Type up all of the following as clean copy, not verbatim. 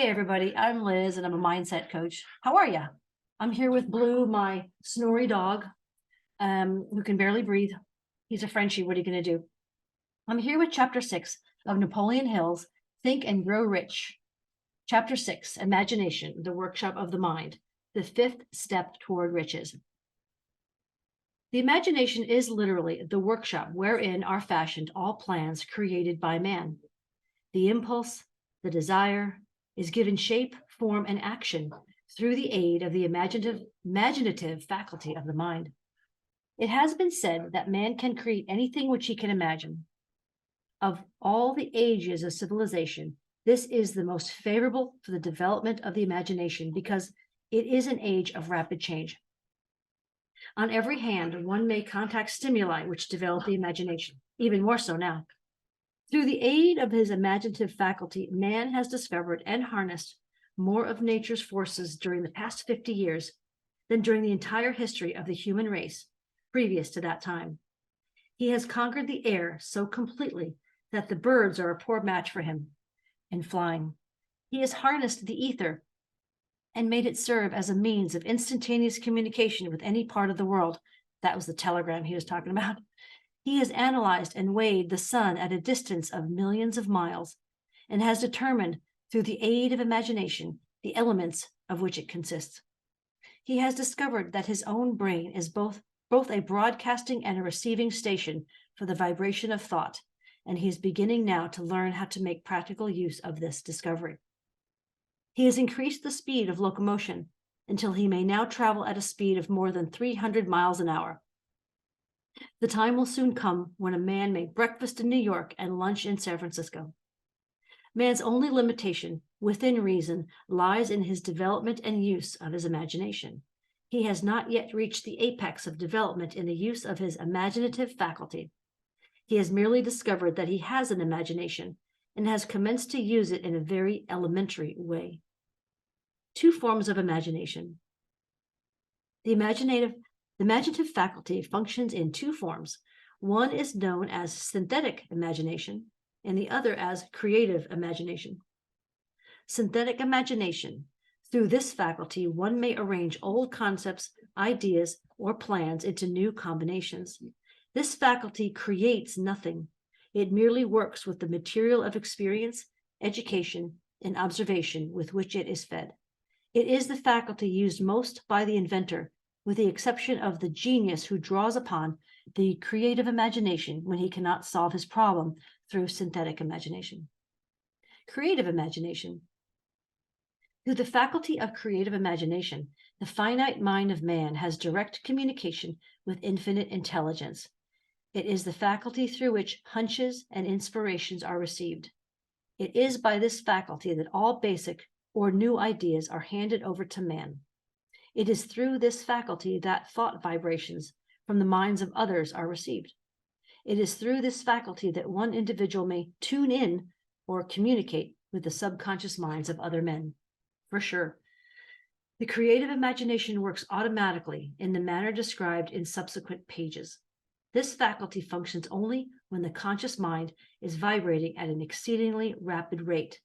everybody. I'm Liz and I'm a mindset coach. How are you? I'm here with Blue, my snory dog, who can barely breathe. He's a Frenchie. What are you going to do? I'm here with chapter 6 of Napoleon Hill's Think and Grow Rich. Chapter 6, Imagination, the Workshop of the Mind, the fifth step toward riches. The imagination is literally the workshop wherein are fashioned all plans created by man. The impulse, the desire, is given shape, form, and action through the aid of the imaginative faculty of the mind. It has been said that man can create anything which he can imagine. Of all the ages of civilization, this is the most favorable for the development of the imagination because it is an age of rapid change. On every hand, one may contact stimuli which develop the imagination, even more so now. Through the aid of his imaginative faculty, man has discovered and harnessed more of nature's forces during the past 50 years than during the entire history of the human race previous to that time. He has conquered the air so completely that the birds are a poor match for him in flying. He has harnessed the ether and made it serve as a means of instantaneous communication with any part of the world. That was the telegram he was talking about. He has analyzed and weighed the sun at a distance of millions of miles and has determined through the aid of imagination the elements of which it consists. He has discovered that his own brain is both a broadcasting and a receiving station for the vibration of thought, and he is beginning now to learn how to make practical use of this discovery. He has increased the speed of locomotion until he may now travel at a speed of more than 300 miles an hour. The time will soon come when a man may breakfast in New York and lunch in San Francisco. Man's only limitation, within reason, lies in his development and use of his imagination. He has not yet reached the apex of development in the use of his imaginative faculty. He has merely discovered that he has an imagination and has commenced to use it in a very elementary way. Two forms of imagination. The imaginative faculty functions in two forms. One is known as synthetic imagination, and the other as creative imagination. Synthetic imagination. Through this faculty, one may arrange old concepts, ideas, or plans into new combinations. This faculty creates nothing. It merely works with the material of experience, education, and observation with which it is fed. It is the faculty used most by the inventor, with the exception of the genius who draws upon the creative imagination when he cannot solve his problem through synthetic imagination. Creative imagination. Through the faculty of creative imagination, the finite mind of man has direct communication with infinite intelligence. It is the faculty through which hunches and inspirations are received. It is by this faculty that all basic or new ideas are handed over to man. It is through this faculty that thought vibrations from the minds of others are received. It is through this faculty that one individual may tune in or communicate with the subconscious minds of other men. For sure. The creative imagination works automatically in the manner described in subsequent pages. This faculty functions only when the conscious mind is vibrating at an exceedingly rapid rate,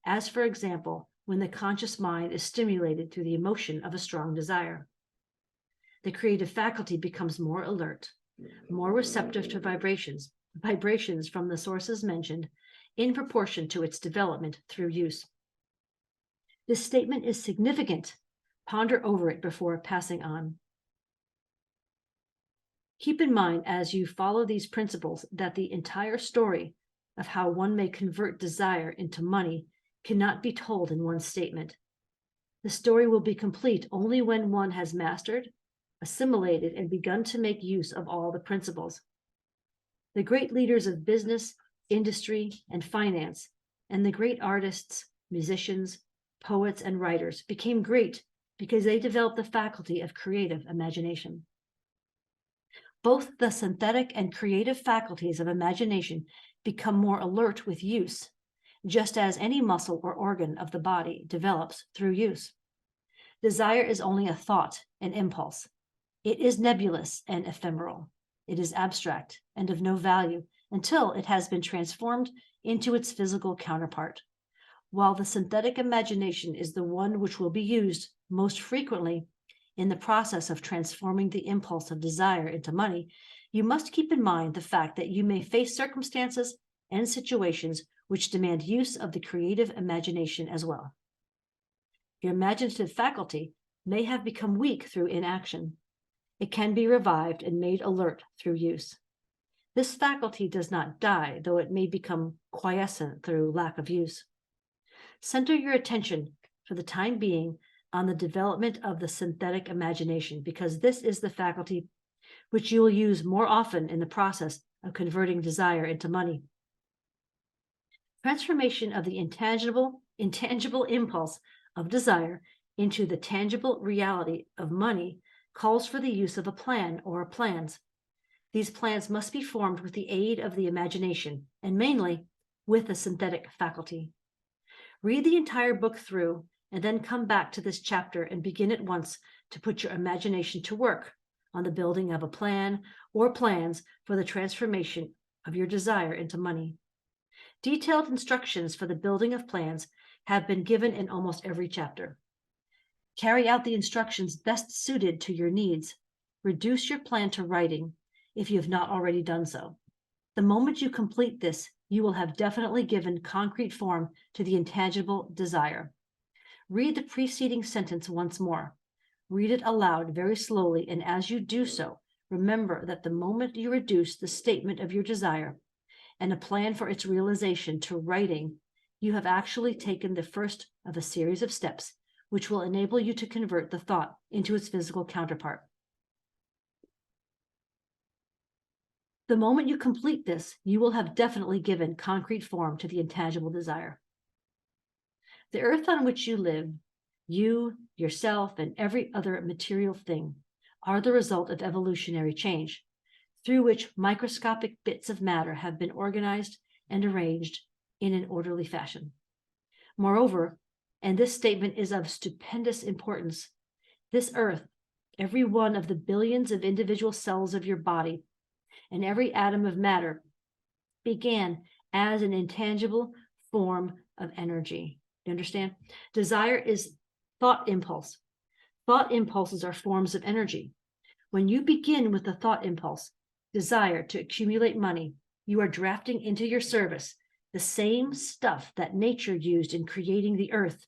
as for example, when the conscious mind is stimulated through the emotion of a strong desire. The creative faculty becomes more alert, more receptive to vibrations from the sources mentioned, in proportion to its development through use. This statement is significant. Ponder over it before passing on. Keep in mind as you follow these principles that the entire story of how one may convert desire into money cannot be told in one statement. The story will be complete only when one has mastered, assimilated, and begun to make use of all the principles. The great leaders of business, industry, and finance, and the great artists, musicians, poets, and writers became great because they developed the faculty of creative imagination. Both the synthetic and creative faculties of imagination become more alert with use, just as any muscle or organ of the body develops through use. Desire is only a thought, an impulse. It is nebulous and ephemeral. It is abstract and of no value until it has been transformed into its physical counterpart. While the synthetic imagination is the one which will be used most frequently in the process of transforming the impulse of desire into money, you must keep in mind the fact that you may face circumstances and situations which demand use of the creative imagination as well. Your imaginative faculty may have become weak through inaction. It can be revived and made alert through use. This faculty does not die, though it may become quiescent through lack of use. Center your attention for the time being on the development of the synthetic imagination, because this is the faculty which you will use more often in the process of converting desire into money. Transformation of the intangible impulse of desire into the tangible reality of money calls for the use of a plan or plans. These plans must be formed with the aid of the imagination, and mainly with the synthetic faculty. Read the entire book through and then come back to this chapter and begin at once to put your imagination to work on the building of a plan or plans for the transformation of your desire into money. Detailed instructions for the building of plans have been given in almost every chapter. Carry out the instructions best suited to your needs. Reduce your plan to writing if you have not already done so. The moment you complete this, you will have definitely given concrete form to the intangible desire. Read the preceding sentence once more. Read it aloud very slowly, and as you do so, remember that the moment you reduce the statement of your desire and a plan for its realization to writing, you have actually taken the first of a series of steps which will enable you to convert the thought into its physical counterpart. The moment you complete this, you will have definitely given concrete form to the intangible desire. The earth on which you live, you, yourself, and every other material thing are the result of evolutionary change, through which microscopic bits of matter have been organized and arranged in an orderly fashion. Moreover, and this statement is of stupendous importance, this earth, every one of the billions of individual cells of your body, and every atom of matter began as an intangible form of energy. You understand? Desire is thought impulse. Thought impulses are forms of energy. When you begin with the thought impulse, desire to accumulate money, you are drafting into your service the same stuff that nature used in creating the earth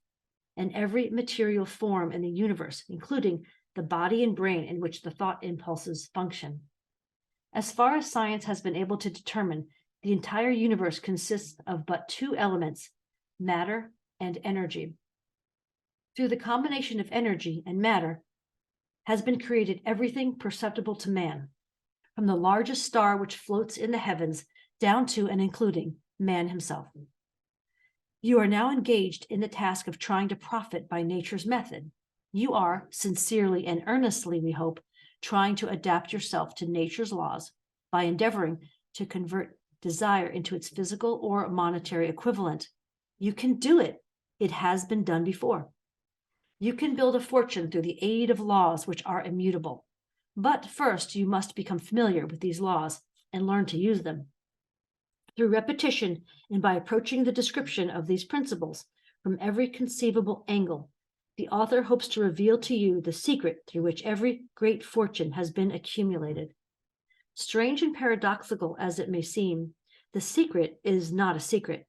and every material form in the universe, including the body and brain in which the thought impulses function. As far as science has been able to determine, the entire universe consists of but two elements, matter and energy. Through the combination of energy and matter has been created everything perceptible to man, from the largest star which floats in the heavens down to and including man himself. You are now engaged in the task of trying to profit by nature's method. You are, sincerely and earnestly, we hope, trying to adapt yourself to nature's laws by endeavoring to convert desire into its physical or monetary equivalent. You can do it. It has been done before. You can build a fortune through the aid of laws which are immutable. But first, you must become familiar with these laws and learn to use them. Through repetition and by approaching the description of these principles from every conceivable angle, the author hopes to reveal to you the secret through which every great fortune has been accumulated. Strange and paradoxical as it may seem, the secret is not a secret.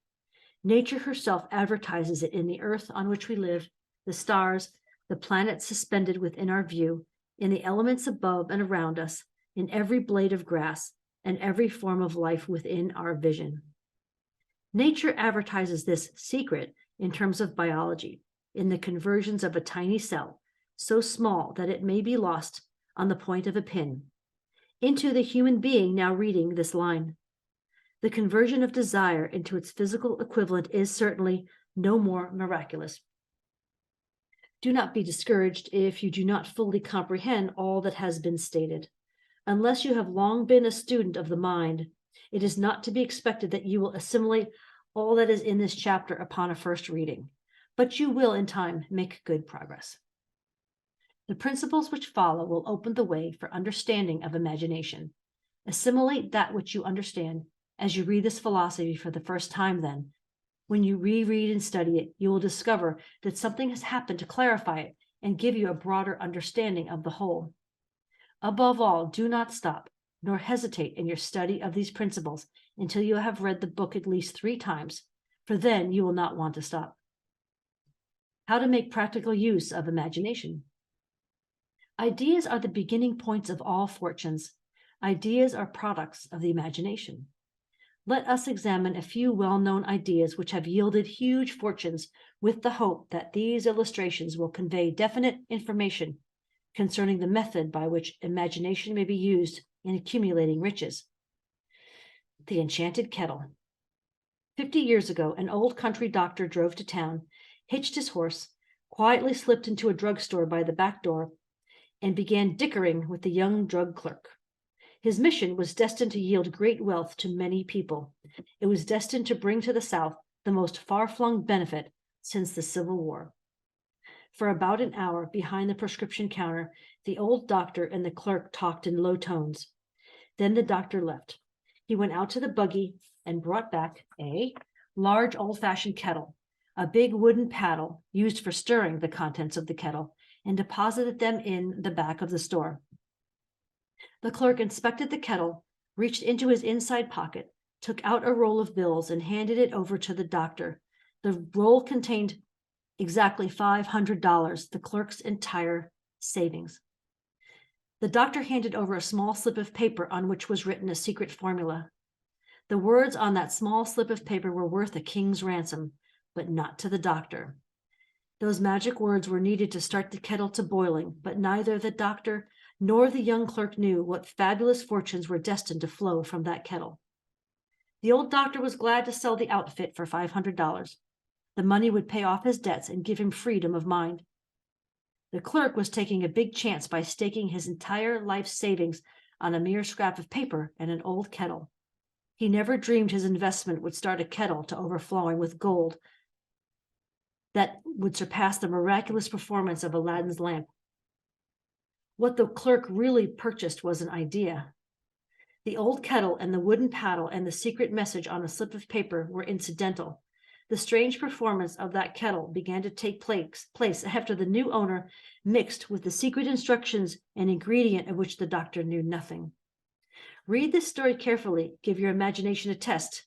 Nature herself advertises it in the earth on which we live, the stars, the planets suspended within our view, in the elements above and around us, in every blade of grass, and every form of life within our vision. Nature advertises this secret in terms of biology, in the conversions of a tiny cell, so small that it may be lost on the point of a pin, into the human being now reading this line. The conversion of desire into its physical equivalent is certainly no more miraculous. Do not be discouraged if you do not fully comprehend all that has been stated. Unless you have long been a student of the mind, it is not to be expected that you will assimilate all that is in this chapter upon a first reading, but you will in time make good progress. The principles which follow will open the way for understanding of imagination. Assimilate that which you understand as you read this philosophy for the first time then, When you reread and study it, you will discover that something has happened to clarify it and give you a broader understanding of the whole. Above all, do not stop, nor hesitate in your study of these principles until you have read the book at least 3 times, for then you will not want to stop. How to make practical use of imagination. Ideas are the beginning points of all fortunes. Ideas are products of the imagination. Let us examine a few well-known ideas which have yielded huge fortunes with the hope that these illustrations will convey definite information concerning the method by which imagination may be used in accumulating riches. The Enchanted Kettle. 50 years ago, an old country doctor drove to town, hitched his horse, quietly slipped into a drugstore by the back door, and began dickering with the young drug clerk. His mission was destined to yield great wealth to many people. It was destined to bring to the South the most far-flung benefit since the Civil War. For about an hour behind the prescription counter, the old doctor and the clerk talked in low tones. Then the doctor left. He went out to the buggy and brought back a large old-fashioned kettle, a big wooden paddle used for stirring the contents of the kettle, and deposited them in the back of the store. The clerk inspected the kettle, reached into his inside pocket, took out a roll of bills, and handed it over to the doctor. The roll contained exactly $500, the clerk's entire savings. The doctor handed over a small slip of paper on which was written a secret formula. The words on that small slip of paper were worth a king's ransom, but not to the doctor. Those magic words were needed to start the kettle to boiling, but neither the doctor nor the young clerk knew what fabulous fortunes were destined to flow from that kettle. The old doctor was glad to sell the outfit for $500. The money would pay off his debts and give him freedom of mind. The clerk was taking a big chance by staking his entire life's savings on a mere scrap of paper and an old kettle. He never dreamed his investment would start a kettle to overflowing with gold that would surpass the miraculous performance of Aladdin's lamp. What the clerk really purchased was an idea. The old kettle and the wooden paddle and the secret message on a slip of paper were incidental. The strange performance of that kettle began to take place after the new owner mixed with the secret instructions an ingredient of which the doctor knew nothing. Read this story carefully, give your imagination a test.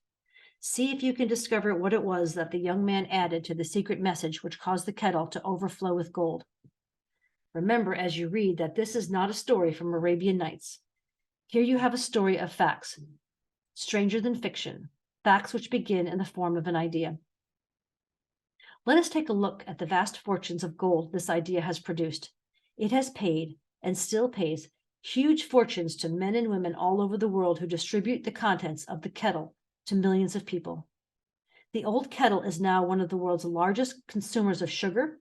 See if you can discover what it was that the young man added to the secret message which caused the kettle to overflow with gold. Remember as you read that this is not a story from Arabian Nights. Here you have a story of facts, stranger than fiction, facts which begin in the form of an idea. Let us take a look at the vast fortunes of gold this idea has produced. It has paid, and still pays, huge fortunes to men and women all over the world who distribute the contents of the kettle to millions of people. The old kettle is now one of the world's largest consumers of sugar,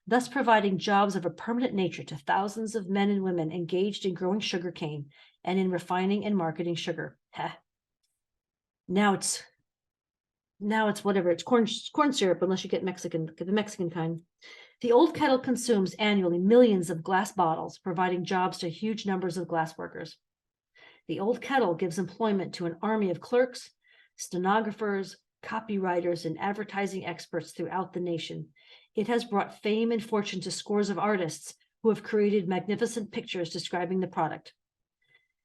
thus providing jobs of a permanent nature to thousands of men and women engaged in growing sugarcane and in refining and marketing sugar. Now it's whatever, it's corn syrup, unless you get the Mexican kind. The old kettle consumes annually millions of glass bottles, providing jobs to huge numbers of glass workers. The old kettle gives employment to an army of clerks, stenographers, copywriters, and advertising experts throughout the nation. It has brought fame and fortune to scores of artists who have created magnificent pictures describing the product.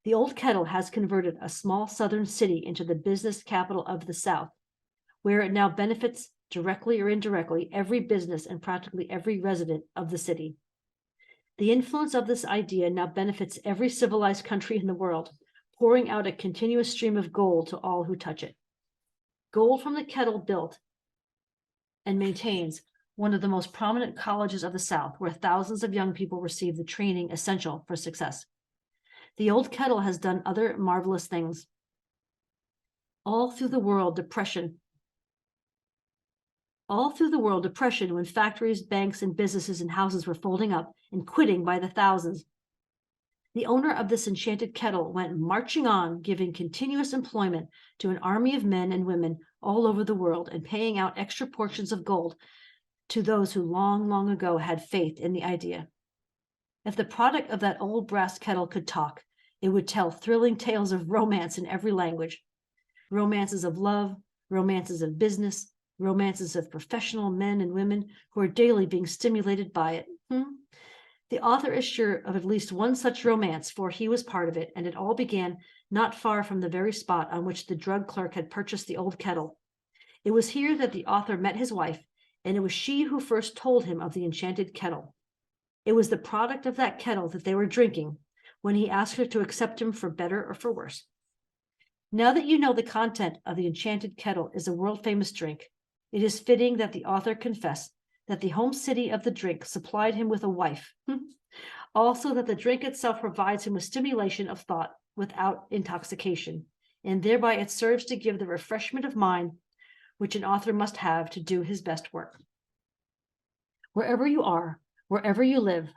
The old kettle has converted a small southern city into the business capital of the South, where it now benefits directly or indirectly every business and practically every resident of the city. The influence of this idea now benefits every civilized country in the world, pouring out a continuous stream of gold to all who touch it. Gold from the kettle built and maintains one of the most prominent colleges of the South, where thousands of young people receive the training essential for success. The old kettle has done other marvelous things. All through the world, depression, when factories, banks, and businesses and houses were folding up and quitting by the thousands, the owner of this enchanted kettle went marching on, giving continuous employment to an army of men and women all over the world and paying out extra portions of gold to those who long, long ago had faith in the idea. If the product of that old brass kettle could talk, it would tell thrilling tales of romance in every language. Romances of love, romances of business, romances of professional men and women who are daily being stimulated by it. The author is sure of at least one such romance, for he was part of it, and it all began not far from the very spot on which the drug clerk had purchased the old kettle. It was here that the author met his wife, and it was she who first told him of the enchanted kettle. It was the product of that kettle that they were drinking when he asked her to accept him for better or for worse. Now that you know the content of the enchanted kettle is a world-famous drink, it is fitting that the author confess that the home city of the drink supplied him with a wife. Also that the drink itself provides him with stimulation of thought without intoxication, and thereby it serves to give the refreshment of mind which an author must have to do his best work. Wherever you are, wherever you live,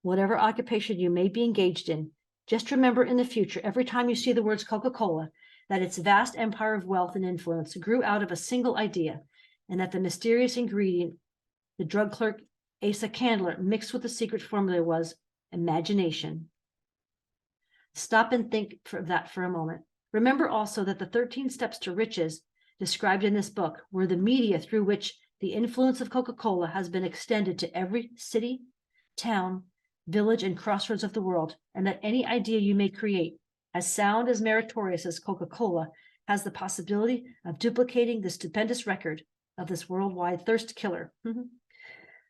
whatever occupation you may be engaged in, just remember in the future, every time you see the words Coca-Cola, that its vast empire of wealth and influence grew out of a single idea, and that the mysterious ingredient the drug clerk Asa Candler mixed with the secret formula was imagination. Stop and think of that for a moment. Remember also that the 13 steps to riches described in this book were the media through which the influence of Coca-Cola has been extended to every city, town, village, and crossroads of the world, and that any idea you may create, as sound as meritorious as Coca-Cola, has the possibility of duplicating the stupendous record of this worldwide thirst killer.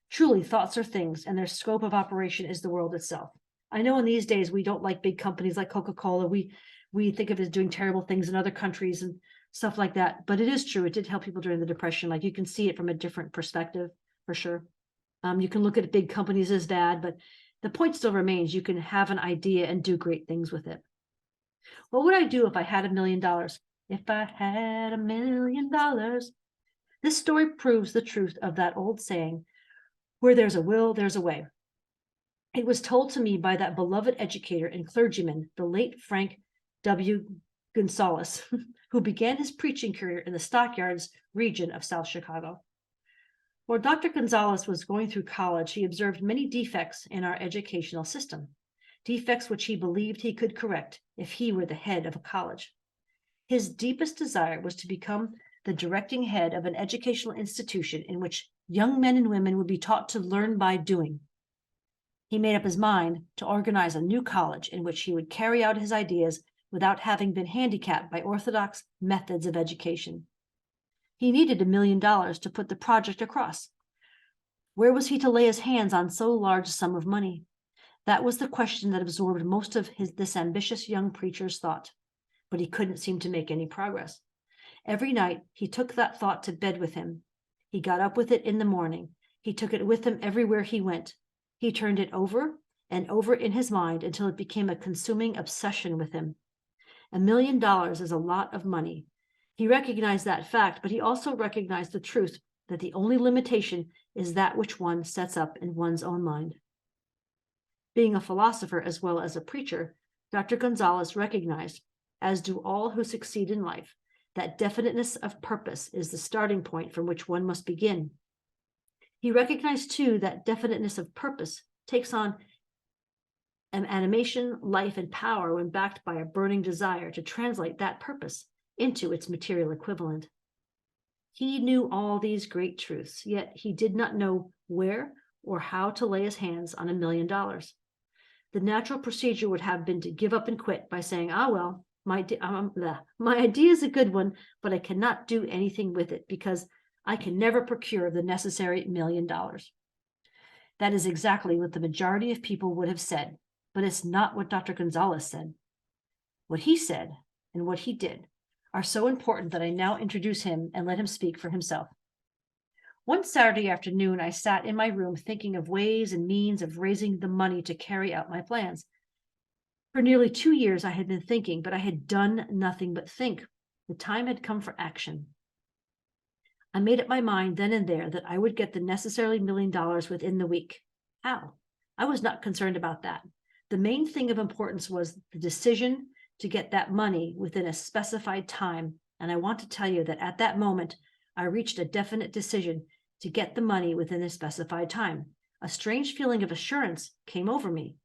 Truly, thoughts are things, and their scope of operation is the world itself. I know in these days we don't like big companies like Coca-Cola. We think of it as doing terrible things in other countries and stuff like that. But it is true. It did help people during the Depression. Like, you can see it from a different perspective, for sure. You can look at big companies as bad, but the point still remains. You can have an idea and do great things with it. What would I do if I had $1 million? If I had $1 million. This story proves the truth of that old saying, where there's a will, there's a way. It was told to me by that beloved educator and clergyman, the late Frank W. Gonzalez, who began his preaching career in the Stockyards region of South Chicago. While Dr. Gonzalez was going through college, he observed many defects in our educational system, defects which he believed he could correct if he were the head of a college. His deepest desire was to become the directing head of an educational institution in which young men and women would be taught to learn by doing. He made up his mind to organize a new college in which he would carry out his ideas without having been handicapped by orthodox methods of education. He needed $1 million to put the project across. Where was he to lay his hands on so large a sum of money? That was the question that absorbed most of this ambitious young preacher's thought, but he couldn't seem to make any progress. Every night he took that thought to bed with him. He got up with it in the morning. He took it with him everywhere he went. He turned it over and over in his mind until it became a consuming obsession with him. $1 million is a lot of money. He recognized that fact, but he also recognized the truth that the only limitation is that which one sets up in one's own mind. Being a philosopher as well as a preacher, Dr. Gonzalez recognized, as do all who succeed in life, that definiteness of purpose is the starting point from which one must begin. He recognized, too, that definiteness of purpose takes on an animation, life, and power when backed by a burning desire to translate that purpose into its material equivalent. He knew all these great truths, yet he did not know where or how to lay his hands on $1 million. The natural procedure would have been to give up and quit by saying, well, my idea is a good one, but I cannot do anything with it because I can never procure the necessary $1 million. That is exactly what the majority of people would have said, but it's not what Dr. Gonzalez said. What he said and what he did are so important that I now introduce him and let him speak for himself. One Saturday afternoon, I sat in my room thinking of ways and means of raising the money to carry out my plans. For nearly 2 years, I had been thinking, but I had done nothing but think. The time had come for action. I made up my mind then and there that I would get the necessary $1 million within the week. How? I was not concerned about that. The main thing of importance was the decision to get that money within a specified time. And I want to tell you that at that moment, I reached a definite decision to get the money within a specified time. A strange feeling of assurance came over me,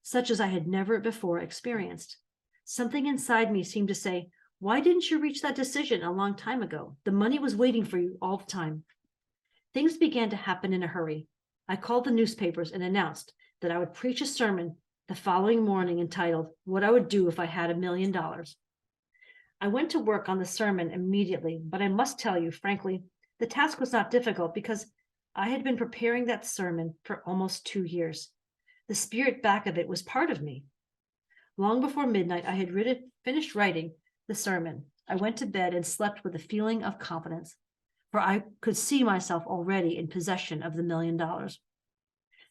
such as I had never before experienced. Something inside me seemed to say, Why didn't you reach that decision a long time ago? The money was waiting for you all the time. Things began to happen in a hurry. I called the newspapers and announced that I would preach a sermon the following morning entitled, What I Would Do If I Had $1 Million. I went to work on the sermon immediately, but I must tell you, frankly, the task was not difficult because I had been preparing that sermon for almost 2 years. The spirit back of it was part of me. Long before midnight, I had finished writing the sermon. I went to bed and slept with a feeling of confidence, for I could see myself already in possession of the $1 million.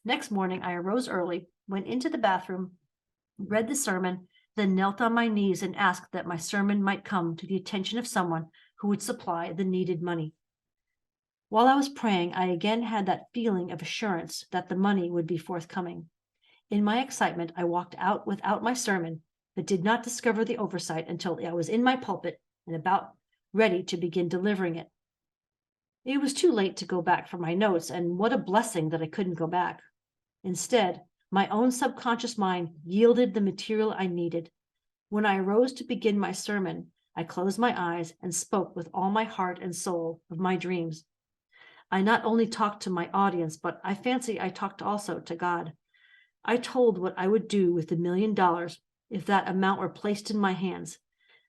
Next morning, I arose early, went into the bathroom, read the sermon, then knelt on my knees and asked that my sermon might come to the attention of someone who would supply the needed money. While I was praying, I again had that feeling of assurance that the money would be forthcoming. In my excitement, I walked out without my sermon, but did not discover the oversight until I was in my pulpit and about ready to begin delivering it. It was too late to go back for my notes, and what a blessing that I couldn't go back. Instead, my own subconscious mind yielded the material I needed. When I arose to begin my sermon, I closed my eyes and spoke with all my heart and soul of my dreams. I not only talked to my audience, but I fancy I talked also to God. I told what I would do with the $1 million if that amount were placed in my hands.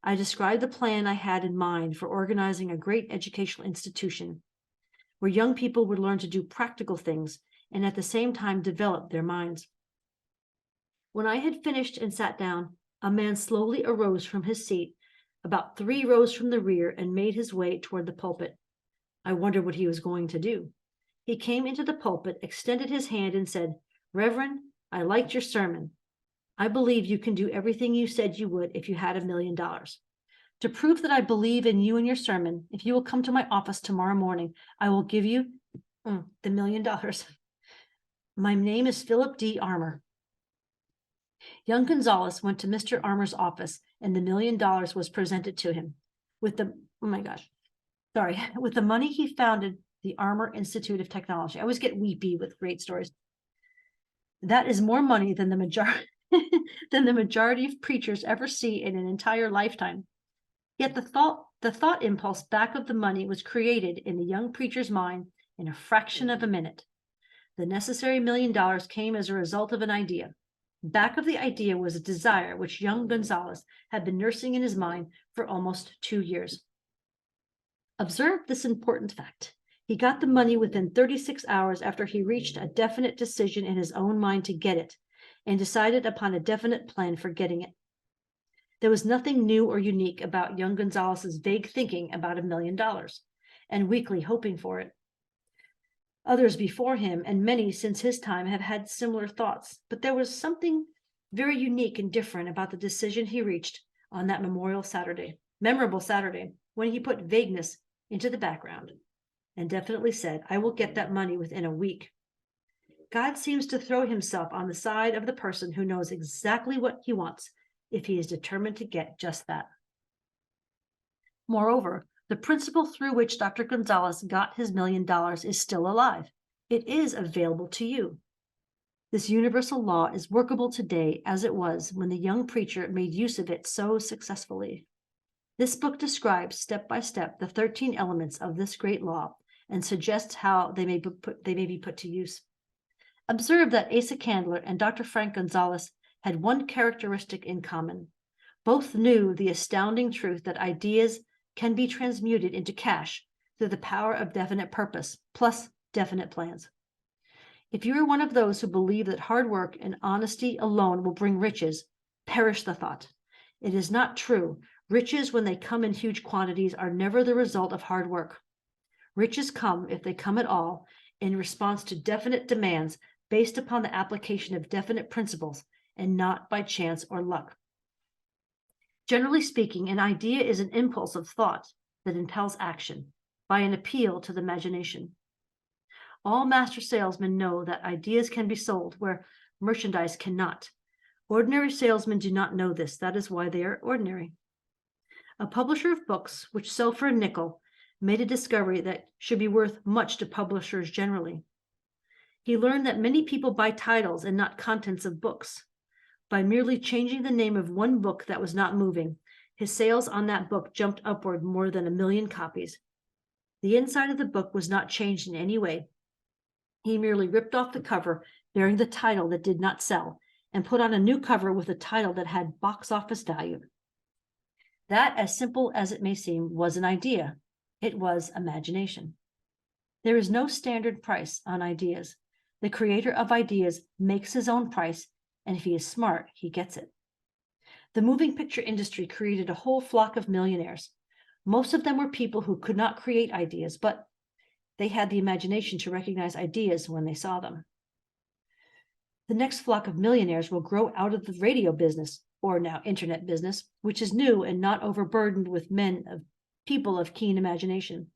I described the plan I had in mind for organizing a great educational institution where young people would learn to do practical things and at the same time develop their minds. When I had finished and sat down, a man slowly arose from his seat about 3 rows from the rear and made his way toward the pulpit. I wondered what he was going to do. He came into the pulpit, extended his hand, and said, "Reverend, I liked your sermon. I believe you can do everything you said you would if you had $1 million. To prove that I believe in you and your sermon, if you will come to my office tomorrow morning, I will give you the $1 million. My name is Philip D. Armour." Young Gonzalez went to Mr. Armour's office, and the $1 million was presented to him. With the money, he founded the Armour Institute of Technology. I always get weepy with great stories. That is more money than the majority of preachers ever see in an entire lifetime. Yet the thought impulse back of the money was created in the young preacher's mind in a fraction of a minute. The necessary $1 million came as a result of an idea. Back of the idea was a desire which young Gonzalez had been nursing in his mind for almost 2 years. Observe this important fact. He got the money within 36 hours after he reached a definite decision in his own mind to get it and decided upon a definite plan for getting it. There was nothing new or unique about young Gonzalez's vague thinking about $1 million and weakly hoping for it. Others before him and many since his time have had similar thoughts, but there was something very unique and different about the decision he reached on that memorable Saturday, when he put vagueness into the background and definitely said, "I will get that money within a week." God seems to throw himself on the side of the person who knows exactly what he wants if he is determined to get just that. Moreover, the principle through which Dr. Gonzalez got his $1 million is still alive. It is available to you. This universal law is workable today as it was when the young preacher made use of it so successfully. This book describes step by step the 13 elements of this great law and suggests how they may be put to use. Observe that Asa Candler and Dr. Frank Gonzalez had one characteristic in common. Both knew the astounding truth that ideas can be transmuted into cash through the power of definite purpose plus definite plans. If you are one of those who believe that hard work and honesty alone will bring riches, perish the thought. It is not true. Riches, when they come in huge quantities, are never the result of hard work. Riches come, if they come at all, in response to definite demands based upon the application of definite principles and not by chance or luck. Generally speaking, an idea is an impulse of thought that impels action by an appeal to the imagination. All master salesmen know that ideas can be sold where merchandise cannot. Ordinary salesmen do not know this. That is why they are ordinary. A publisher of books which sell for a nickel made a discovery that should be worth much to publishers generally. He learned that many people buy titles and not contents of books. By merely changing the name of one book that was not moving, His sales on that book jumped upward more than 1 million copies. The inside of the book was not changed in any way. He merely ripped off the cover bearing the title that did not sell and put on a new cover with a title that had box office value. That, as simple as it may seem, was an idea. It was imagination. There is no standard price on ideas. The creator of ideas makes his own price, and if he is smart, he gets it. The moving picture industry created a whole flock of millionaires. Most of them were people who could not create ideas, but they had the imagination to recognize ideas when they saw them. The next flock of millionaires will grow out of the radio business, or now internet business, which is new and not overburdened with people of keen imagination.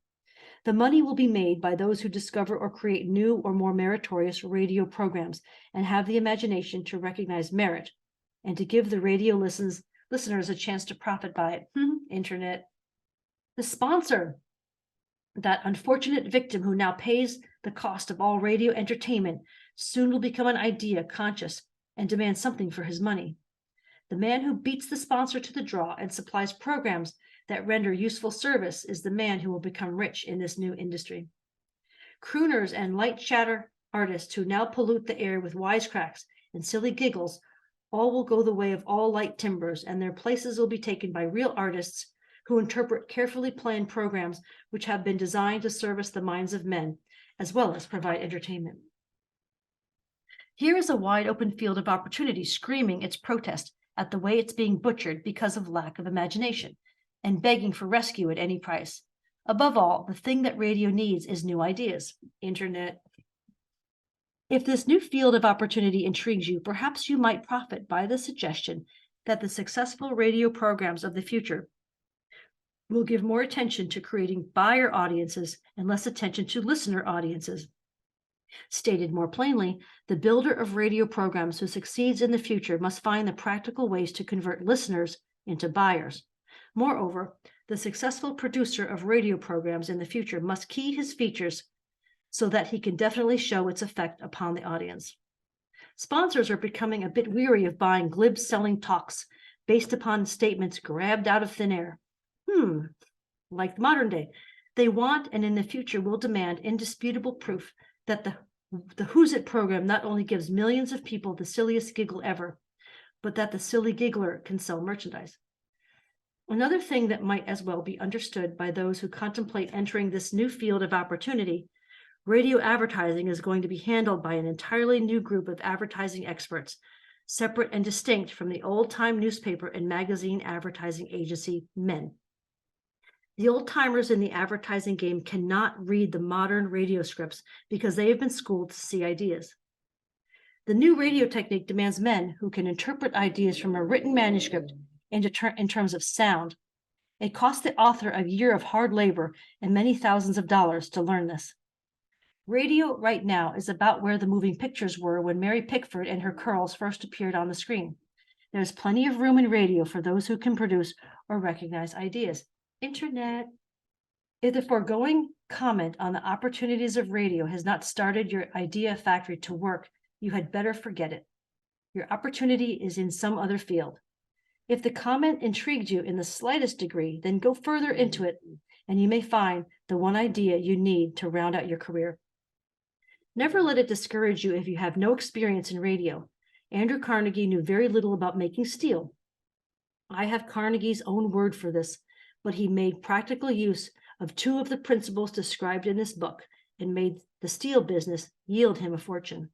The money will be made by those who discover or create new or more meritorious radio programs and have the imagination to recognize merit and to give the radio listeners a chance to profit by it. Internet. The sponsor, that unfortunate victim who now pays the cost of all radio entertainment, soon will become an idea conscious and demand something for his money. The man who beats the sponsor to the draw and supplies programs that render useful service is the man who will become rich in this new industry. Crooners and light chatter artists who now pollute the air with wisecracks and silly giggles all will go the way of all light timbers, and their places will be taken by real artists who interpret carefully planned programs which have been designed to service the minds of men, as well as provide entertainment. Here is a wide open field of opportunity screaming its protest at the way it's being butchered because of lack of imagination, and begging for rescue at any price. Above all, the thing that radio needs is new ideas. Internet. If this new field of opportunity intrigues you, perhaps you might profit by the suggestion that the successful radio programs of the future will give more attention to creating buyer audiences and less attention to listener audiences. Stated more plainly, the builder of radio programs who succeeds in the future must find the practical ways to convert listeners into buyers. Moreover, the successful producer of radio programs in the future must key his features so that he can definitely show its effect upon the audience. Sponsors are becoming a bit weary of buying glib selling talks based upon statements grabbed out of thin air. Like the modern day. They want and in the future will demand indisputable proof that the Who's It program not only gives millions of people the silliest giggle ever, but that the silly giggler can sell merchandise. Another thing that might as well be understood by those who contemplate entering this new field of opportunity, radio advertising is going to be handled by an entirely new group of advertising experts, separate and distinct from the old-time newspaper and magazine advertising agency men. The old-timers in the advertising game cannot read the modern radio scripts because they have been schooled to see ideas. The new radio technique demands men who can interpret ideas from a written manuscript in terms of sound. It costs the author a year of hard labor and many thousands of dollars to learn this. Radio right now is about where the moving pictures were when Mary Pickford and her curls first appeared on the screen. There's plenty of room in radio for those who can produce or recognize ideas. Internet. If the foregoing comment on the opportunities of radio has not started your idea factory to work, you had better forget it. Your opportunity is in some other field. If the comment intrigued you in the slightest degree, then go further into it, and you may find the one idea you need to round out your career. Never let it discourage you if you have no experience in radio. Andrew Carnegie knew very little about making steel. I have Carnegie's own word for this, but he made practical use of two of the principles described in this book and made the steel business yield him a fortune.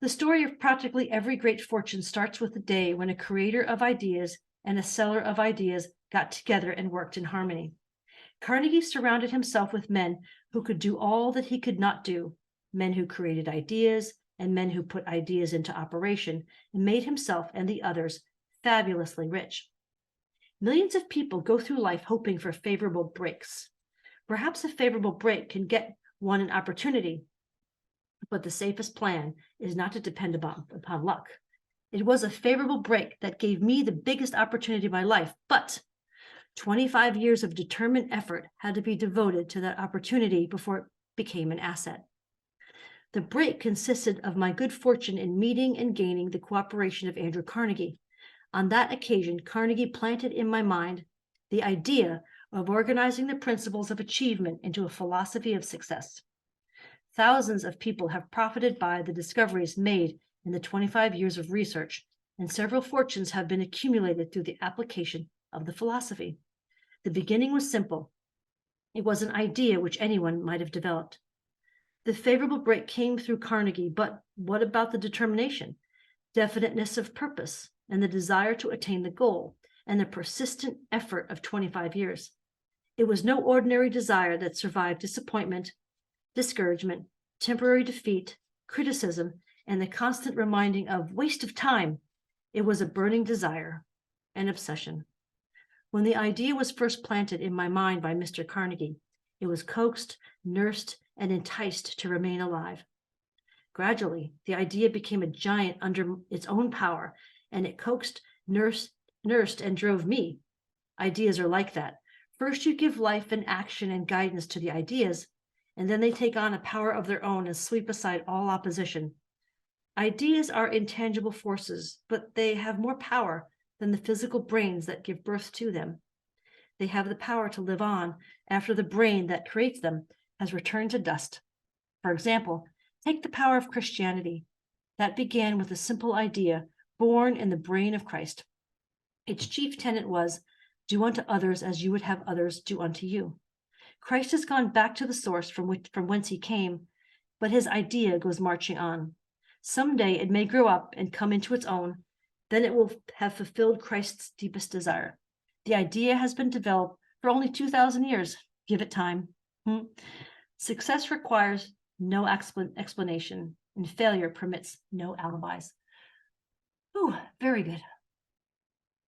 The story of practically every great fortune starts with the day when a creator of ideas and a seller of ideas got together and worked in harmony. Carnegie surrounded himself with men who could do all that he could not do, men who created ideas and men who put ideas into operation, and made himself and the others fabulously rich. Millions of people go through life hoping for favorable breaks. Perhaps a favorable break can get one an opportunity, but the safest plan is not to depend upon luck. It was a favorable break that gave me the biggest opportunity of my life, but 25 years of determined effort had to be devoted to that opportunity before it became an asset. The break consisted of my good fortune in meeting and gaining the cooperation of Andrew Carnegie. On that occasion, Carnegie planted in my mind the idea of organizing the principles of achievement into a philosophy of success. Thousands of people have profited by the discoveries made in the 25 years of research, and several fortunes have been accumulated through the application of the philosophy. The beginning was simple. It was an idea which anyone might have developed. The favorable break came through Carnegie, but what about the determination, definiteness of purpose, and the desire to attain the goal, and the persistent effort of 25 years? It was no ordinary desire that survived disappointment, discouragement, temporary defeat, criticism, and the constant reminding of waste of time. It was a burning desire, an obsession. When the idea was first planted in my mind by Mr. Carnegie, it was coaxed, nursed, and enticed to remain alive. Gradually, the idea became a giant under its own power, and it coaxed, nursed, and drove me. Ideas are like that. First, you give life and action and guidance to the ideas, and then they take on a power of their own and sweep aside all opposition. Ideas are intangible forces, but they have more power than the physical brains that give birth to them. They have the power to live on after the brain that creates them has returned to dust. For example, take the power of Christianity. That began with a simple idea born in the brain of Christ. Its chief tenet was, do unto others as you would have others do unto you. Christ has gone back to the source from whence he came, but his idea goes marching on. Someday it may grow up and come into its own. Then it will have fulfilled Christ's deepest desire. The idea has been developed for only 2,000 years. Give it time. Success requires no explanation, and failure permits no alibis. Ooh, very good.